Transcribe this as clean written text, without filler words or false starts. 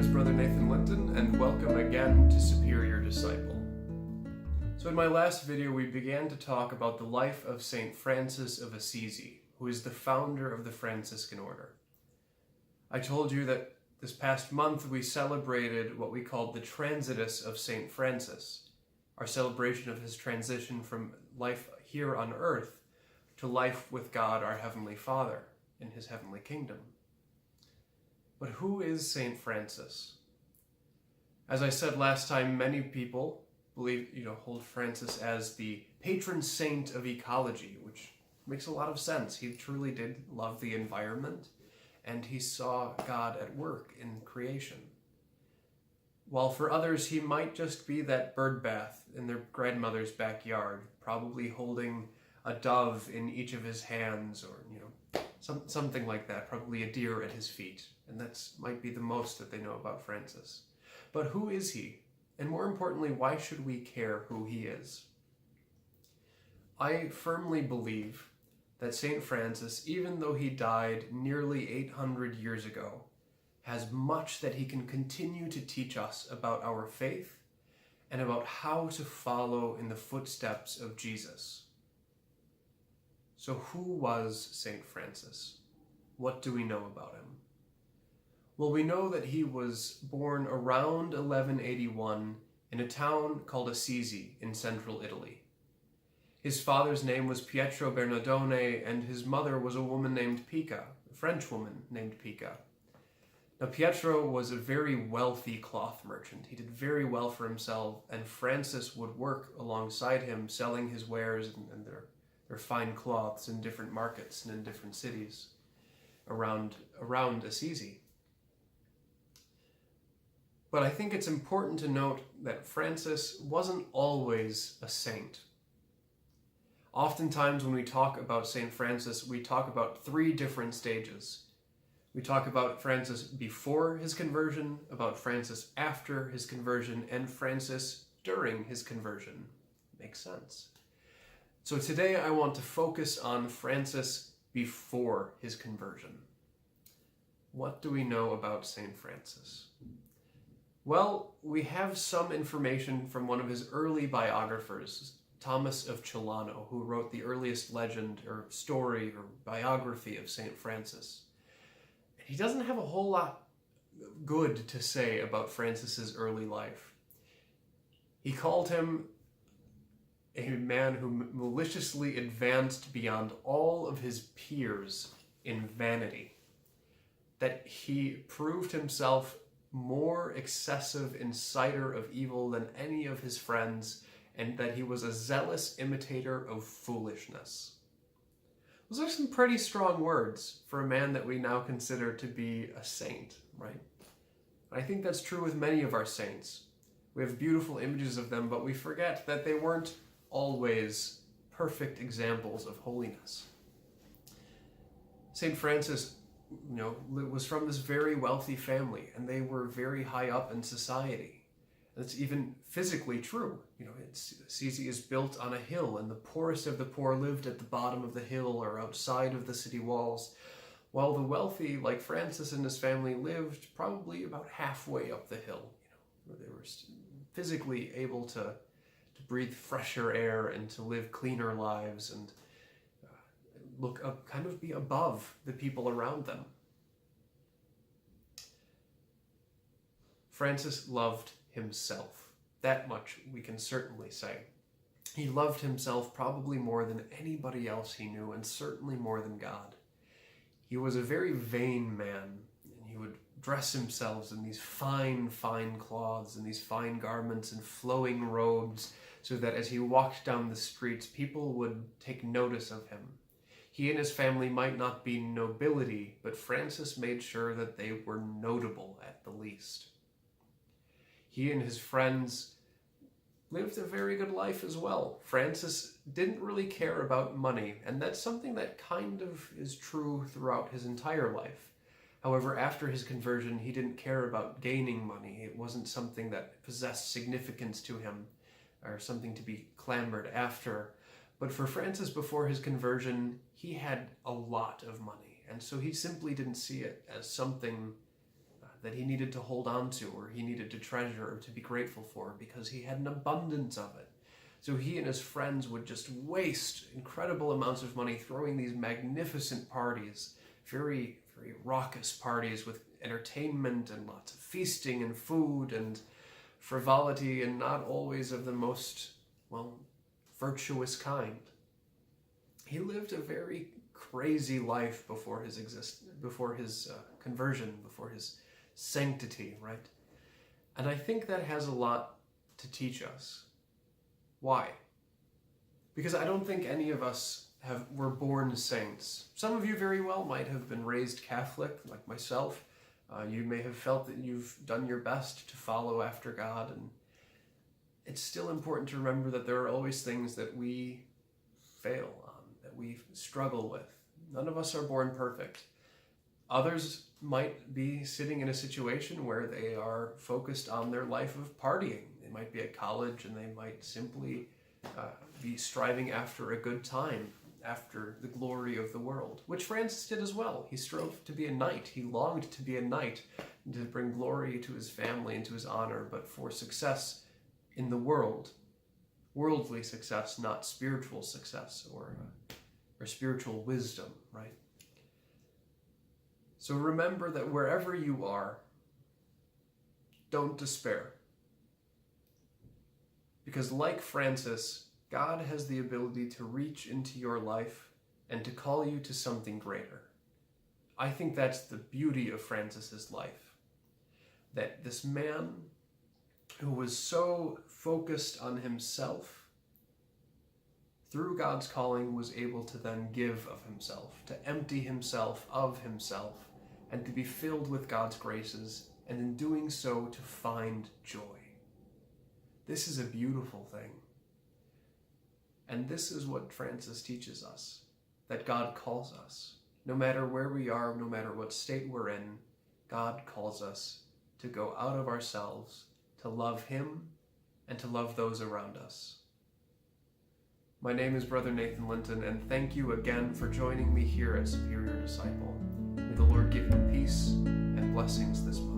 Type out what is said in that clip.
is Brother Nathan Linton, and welcome again to Superior Disciple. So in my last video, we began to talk about the life of Saint Francis of Assisi, who is the founder of the Franciscan order. I told you that this past month we celebrated what we called the Transitus of Saint Francis, our celebration of his transition from life here on earth to life with God, our Heavenly Father, in his heavenly kingdom. But who is Saint Francis? As I said last time, many people hold Francis as the patron saint of ecology, which makes a lot of sense. He truly did love the environment, and he saw God at work in creation. While for others, he might just be that bird bath in their grandmother's backyard, probably holding a dove in each of his hands, or something like that, probably a deer at his feet. And that might be the most that they know about Francis. But who is he? And more importantly, why should we care who he is? I firmly believe that Saint Francis, even though he died nearly 800 years ago, has much that he can continue to teach us about our faith and about how to follow in the footsteps of Jesus. So who was Saint Francis? What do we know about him? Well, we know that he was born around 1181 in a town called Assisi in central Italy. His father's name was Pietro Bernardone, and his mother was a woman named Pica, a French woman named Pica. Now, Pietro was a very wealthy cloth merchant. He did very well for himself, and Francis would work alongside him, selling his wares and their fine cloths in different markets and in different cities around Assisi. But I think it's important to note that Francis wasn't always a saint. Oftentimes when we talk about Saint Francis, we talk about three different stages. We talk about Francis before his conversion, about Francis after his conversion, and Francis during his conversion. Makes sense. So today I want to focus on Francis before his conversion. What do we know about Saint Francis? Well, we have some information from one of his early biographers, Thomas of Celano, who wrote the earliest legend or story or biography of Saint Francis. He doesn't have a whole lot good to say about Francis's early life. He called him a man who maliciously advanced beyond all of his peers in vanity, that he proved himself more excessive inciter of evil than any of his friends, and that he was a zealous imitator of foolishness. Those are some pretty strong words for a man that we now consider to be a saint, right? I think that's true with many of our saints. We have beautiful images of them, but we forget that they weren't always perfect examples of holiness. Saint Francis was from this very wealthy family, and they were very high up in society. That's even physically true. Assisi is built on a hill, and the poorest of the poor lived at the bottom of the hill or outside of the city walls, while the wealthy, like Francis and his family, lived probably about halfway up the hill, where they were physically able to breathe fresher air and to live cleaner lives and look up, kind of be above the people around them. Francis loved himself. That much we can certainly say. He loved himself probably more than anybody else he knew, and certainly more than God. He was a very vain man, and he would dress himself in these fine cloths and these fine garments and flowing robes, so that as he walked down the streets, people would take notice of him. He and his family might not be nobility, but Francis made sure that they were notable at the least. He and his friends lived a very good life as well. Francis didn't really care about money, and that's something that kind of is true throughout his entire life. However, after his conversion, he didn't care about gaining money. It wasn't something that possessed significance to him or something to be clamored after. But for Francis before his conversion, he had a lot of money, and so he simply didn't see it as something that he needed to hold on to, or he needed to treasure, or to be grateful for, because he had an abundance of it. So he and his friends would just waste incredible amounts of money throwing these magnificent parties, very, very raucous parties with entertainment and lots of feasting and food and frivolity, and not always of the most, virtuous kind. He lived a very crazy life before his conversion, before his sanctity, right? And I think that has a lot to teach us. Why? Because I don't think any of us were born saints. Some of you very well might have been raised Catholic, like myself. You may have felt that you've done your best to follow after God, and it's still important to remember that there are always things that we fail on, that we struggle with. None of us are born perfect. Others might be sitting in a situation where they are focused on their life of partying. They might be at college and they might simply be striving after a good time, after the glory of the world, which Francis did as well. He strove to be a knight. He longed to be a knight and to bring glory to his family and to his honor, but for success in the world, worldly success, not spiritual success or spiritual wisdom, right? So remember that wherever you are, don't despair. Because like Francis, God has the ability to reach into your life and to call you to something greater. I think that's the beauty of Francis's life. That this man who was so focused on himself, through God's calling was able to then give of himself, to empty himself of himself, and to be filled with God's graces, and in doing so to find joy. This is a beautiful thing. And this is what Francis teaches us, that God calls us. No matter where we are, no matter what state we're in, God calls us to go out of ourselves, to love him, and to love those around us. My name is Brother Nathan Linton, and thank you again for joining me here at Superior Disciple. May the Lord give you peace and blessings this month.